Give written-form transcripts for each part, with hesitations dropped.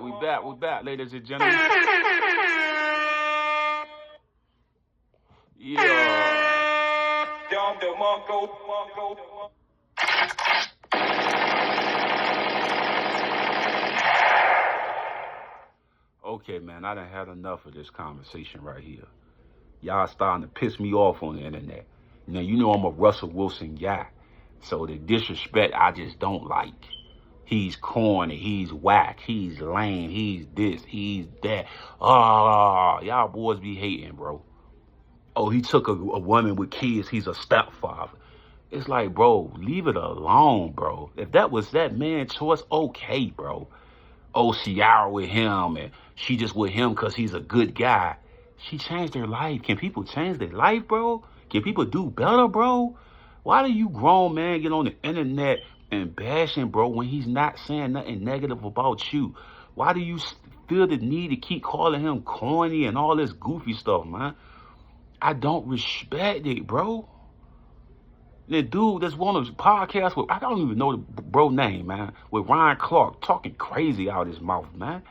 We back, ladies and gentlemen. Yeah. Okay, man, I done had enough of this conversation right here. Y'all starting to piss me off on the internet. Now, you know I'm a Russell Wilson guy, so the disrespect I just don't like. He's corny, he's whack, he's lame, he's this, he's that. Ah, y'all boys be hating, bro. Oh, he took a woman with kids, he's a stepfather. It's like, bro, leave it alone, bro. If that was that man's choice, okay, bro. Oh, Ciara with him, and she just with him because he's a good guy. She changed her life. Can people change their life, bro? Can people do better, bro? Why do you grown man get on the internet and bashing, bro, when he's not saying nothing negative about you? Why do you feel the need to keep calling him corny and all this goofy stuff, man? I don't respect it, bro. The dude that's on a podcast with, I don't even know the bro name, man, with Ryan Clark talking crazy out his mouth, man.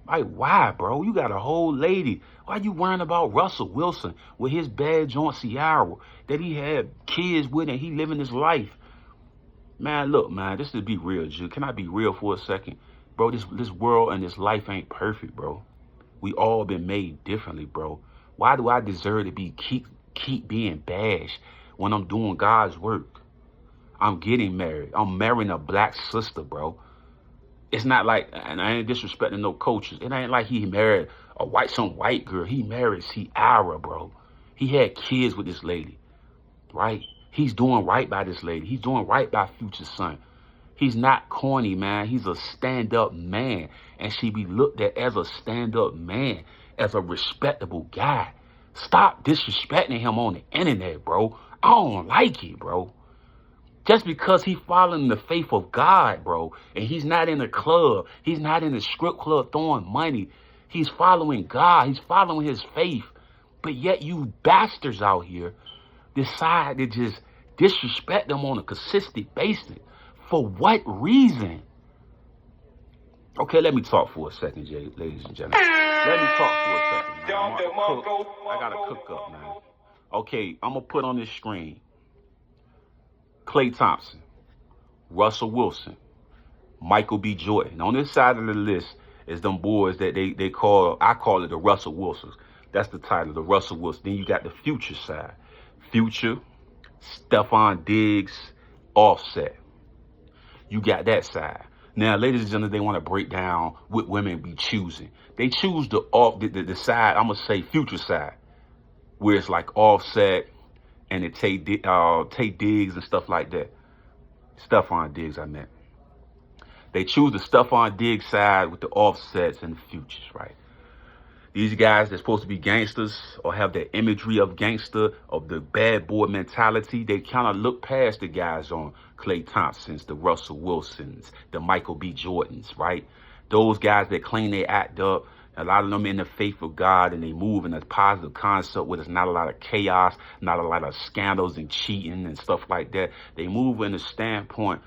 Like, why, bro? You got a whole lady. Why you worrying about Russell Wilson with his bad joint Ciara that he had kids with and he living his life? Man, look, man, this is be real, Jew. Can I be real for a second? Bro, this world and this life ain't perfect, bro. We all been made differently, bro. Why do I deserve to be keep being bashed when I'm doing God's work? I'm getting married. I'm marrying a black sister, bro. It's not like, and I ain't disrespecting no coaches. It ain't like he married some white girl. He married Ciara, bro. He had kids with this lady, right? He's doing right by this lady. He's doing right by Future's son. He's not corny, man. He's a stand-up man. And she be looked at as a stand-up man, as a respectable guy. Stop disrespecting him on the internet, bro. I don't like it, bro. Just because he following the faith of God, bro, and he's not in a club, he's not in a strip club throwing money. He's following God. He's following his faith. But yet you bastards out here decide to just disrespect them on a consistent basis. For what reason? Okay, let me talk for a second, ladies and gentlemen. Let me talk for a second, man. I gotta cook up, man. Okay, I'm gonna put on this screen Klay Thompson, Russell Wilson, Michael B. Jordan. On this side of the list is them boys that they call, I call it the Russell Wilsons. That's the title, the Russell Wilson. Then you got the Future side. Future, Stephon Diggs, Offset. You got that side. Now, ladies and gentlemen, they want to break down what women be choosing. They choose the side, I'm going to say Future side, where it's like Offset and it take Diggs and stuff like that. Stephon Diggs, I meant. They choose the Stephon Diggs side with the Offsets and the Futures, right? These guys that's supposed to be gangsters or have the imagery of gangster, of the bad boy mentality, they kind of look past the guys on Klay Thompsons, the Russell Wilsons, the Michael B. Jordans, right? Those guys that claim they act up, a lot of them in the faith of God, and they move in a positive concept where there's not a lot of chaos, not a lot of scandals and cheating and stuff like that. They move in the standpoint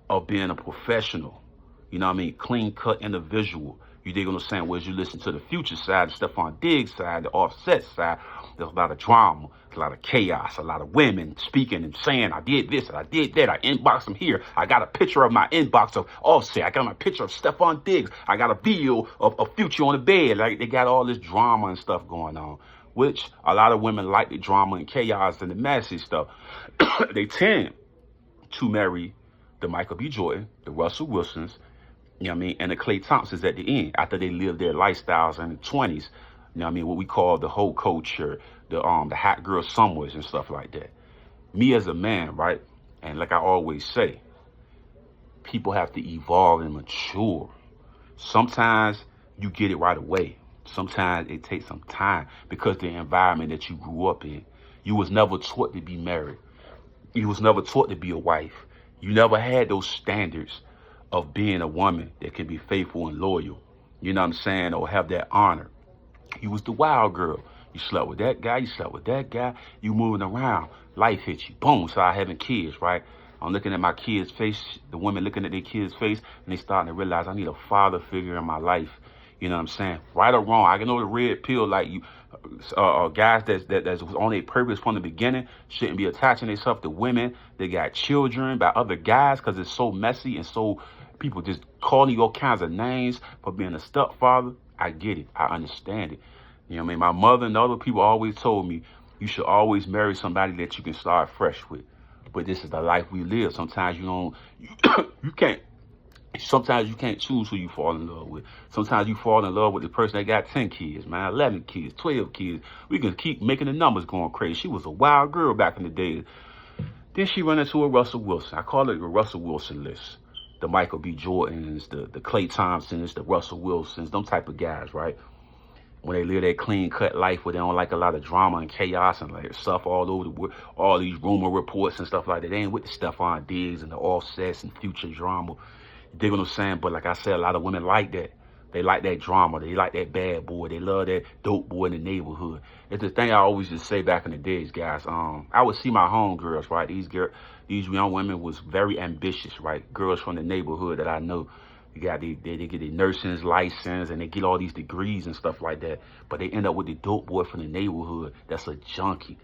of being a professional, you know what I mean? Clean cut individual. You dig what I'm saying? Whereas you listen to the Future side, the Stephon Diggs side, the Offset side, there's a lot of drama, a lot of chaos, a lot of women speaking and saying, I did this and I did that. I inboxed them here. I got a picture of my inbox of Offset. I got my picture of Stephon Diggs. I got a video of Future on the bed. Like, they got all this drama and stuff going on, which a lot of women like the drama and chaos and the messy stuff. They tend to marry the Michael B. Jordan, the Russell Wilsons, you know what I mean, and the Klay Thompsons at the end, after they live their lifestyles in the 20s, you know what I mean, what we call the whole culture, the hot girl summers and stuff like that. Me as a man, right, and like I always say, people have to evolve and mature. Sometimes you get it right away. Sometimes it takes some time because the environment that you grew up in. You was never taught to be married. You was never taught to be a wife. You never had those standards of being a woman that can be faithful and loyal, you know what I'm saying, or have that honor. You was the wild girl. You slept with that guy, you slept with that guy, you moving around. Life hit you, boom, start having kids, right? I'm looking at my kids' face, the women looking at their kids' face, and they starting to realize I need a father figure in my life. You know what I'm saying? Right or wrong, I can know the red pill, like you, guys that's on their purpose from the beginning shouldn't be attaching themselves to women. They got children by other guys because it's so messy and so people just calling you all kinds of names for being a stepfather. I get it. I understand it. You know what I mean? My mother and other people always told me you should always marry somebody that you can start fresh with. But this is the life we live. Sometimes you can't. Sometimes you can't choose who you fall in love with. Sometimes you fall in love with the person that got 10 kids, man, 11 kids, 12 kids. We can keep making the numbers going crazy. She was a wild girl back in the day. Then she run into a Russell Wilson. I call it the Russell Wilson list. The Michael B. Jordans, the Klay Thompsons, the Russell Wilsons, them type of guys, right? When they live that clean-cut life where they don't like a lot of drama and chaos and like stuff all over the world, all these rumor reports and stuff like that. They ain't with the Stephon Diggs and the Offsets and Future drama. You dig what I'm saying? But like I said, a lot of women like that. They like that drama. They like that bad boy. They love that dope boy in the neighborhood. It's the thing I always just say back in the days, guys. I would see my homegirls, right? These young women was very ambitious, right? Girls from the neighborhood that I know. They get their nursing license and they get all these degrees and stuff like that. But they end up with the dope boy from the neighborhood that's a junkie.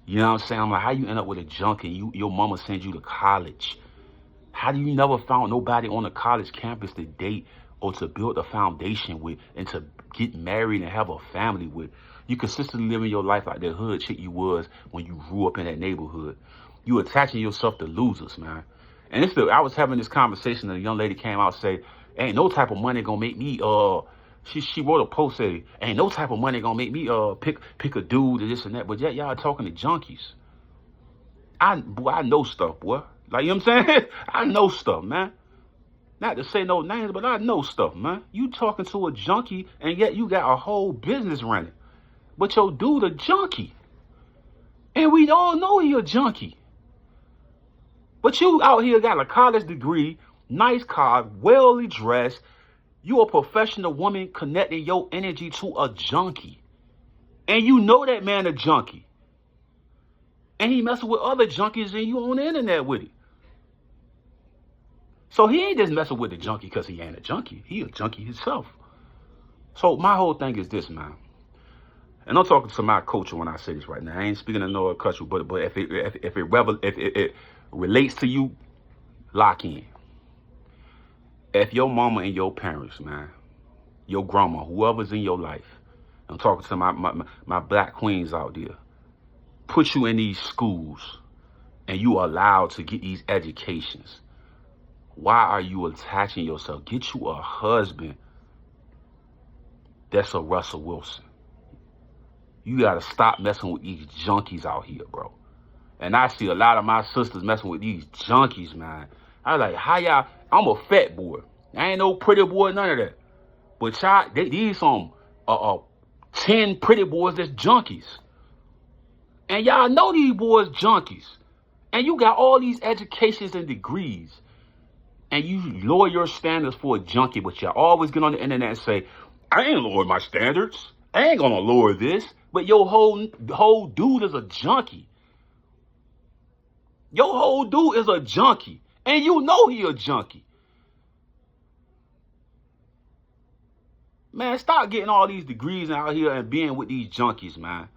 You know what I'm saying? I'm like, how you end up with a junkie and your mama sends you to college? How do you never found nobody on a college campus to date or to build a foundation with and to get married and have a family with? You consistently living your life like that hood chick you was when you grew up in that neighborhood. You attaching yourself to losers, man. And I was having this conversation and a young lady came out and said, ain't no type of money gonna make me, she wrote a post saying, ain't no type of money gonna make me, pick a dude or this and that. But yet y'all talking to junkies. I know stuff, boy. Like, you know what I'm saying? I know stuff, man. Not to say no names, but I know stuff, man. You talking to a junkie and yet you got a whole business running. But your dude a junkie. And we all know he a junkie. But you out here got a college degree, nice car, well dressed. You a professional woman connecting your energy to a junkie. And you know that man a junkie. And he messing with other junkies and you on the internet with it. So he ain't just messing with the junkie because he ain't a junkie. He a junkie himself. So my whole thing is this, man. And I'm talking to my culture when I say this right now. I ain't speaking of no culture, but if it relates to you, lock in. If your mama and your parents, man, your grandma, whoever's in your life, I'm talking to my black queens out there, put you in these schools and you are allowed to get these educations. Why are you attaching yourself? Get you a husband that's a Russell Wilson. You got to stop messing with these junkies out here, bro. And I see a lot of my sisters messing with these junkies, man. I was like, how y'all? I'm a fat boy. I ain't no pretty boy, none of that. But y'all, these some 10 pretty boys that's junkies. And y'all know these boys junkies. And you got all these educations and degrees. And you lower your standards for a junkie, but y'all always get on the internet and say, I ain't lower my standards. I ain't gonna lower this. But your whole dude is a junkie. Your whole dude is a junkie. And you know he a junkie. Man, stop getting all these degrees out here and being with these junkies, man.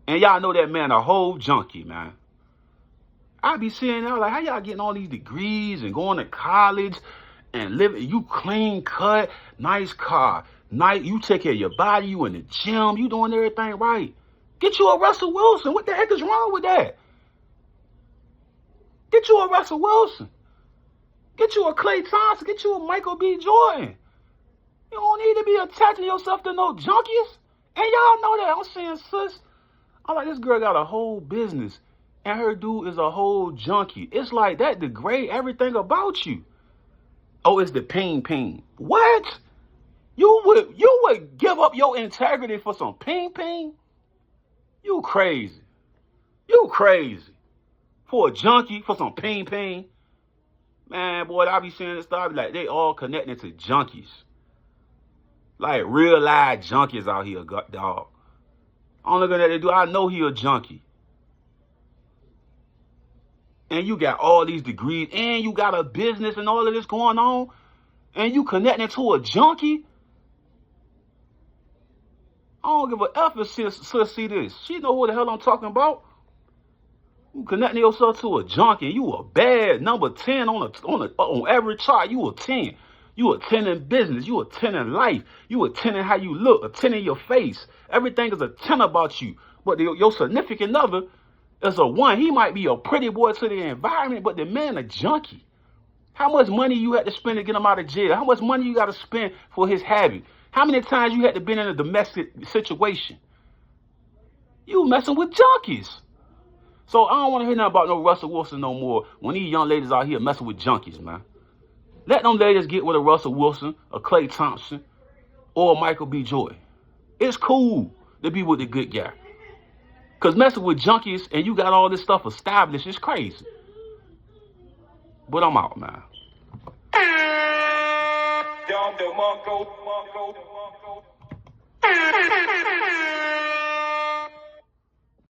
And y'all know that man a whole junkie, man. I be seeing y'all like, how y'all getting all these degrees and going to college and living, you clean cut, nice car, nice, you take care of your body, you in the gym, you doing everything right. Get you a Russell Wilson. What the heck is wrong with that? Get you a Russell Wilson. Get you a Klay Thompson. Get you a Michael B. Jordan. You don't need to be attaching yourself to no junkies. And y'all know that. I'm saying, sis, I'm like, this girl got a whole business. And her dude is a whole junkie. It's like that degrade everything about you. Oh, it's the ping. What? You would give up your integrity for some ping? You crazy. You crazy. For a junkie, for some ping. Man, boy, I be seeing this stuff. I be like, they all connected to junkies. Like real live junkies out here, dog. I'm looking at that dude. I know he a junkie. and you got all these degrees, and you got a business and all of this going on, and you connecting to a junkie. I don't give a F if sis see this. She know what the hell I'm talking about. You connecting yourself to a junkie. You a bad number 10 on every chart. You a 10. You a 10 in business. You a 10 in life. You a 10 in how you look. A 10 in your face. Everything is a 10 about you. But your significant other is a 1. He might be a pretty boy to the environment, but the man a junkie. How much money you had to spend to get him out of jail? How much money you got to spend for his habit? How many times you had to been in a domestic situation? You messing with junkies. So I don't want to hear nothing about no Russell Wilson no more when these young ladies out here messing with junkies, man. Let them ladies get with a Russell Wilson, a Klay Thompson, or a Michael B. Jordan. It's cool to be with the good guy. Because messing with junkies and you got all this stuff established is crazy. But I'm out, man. Dom DeMarco.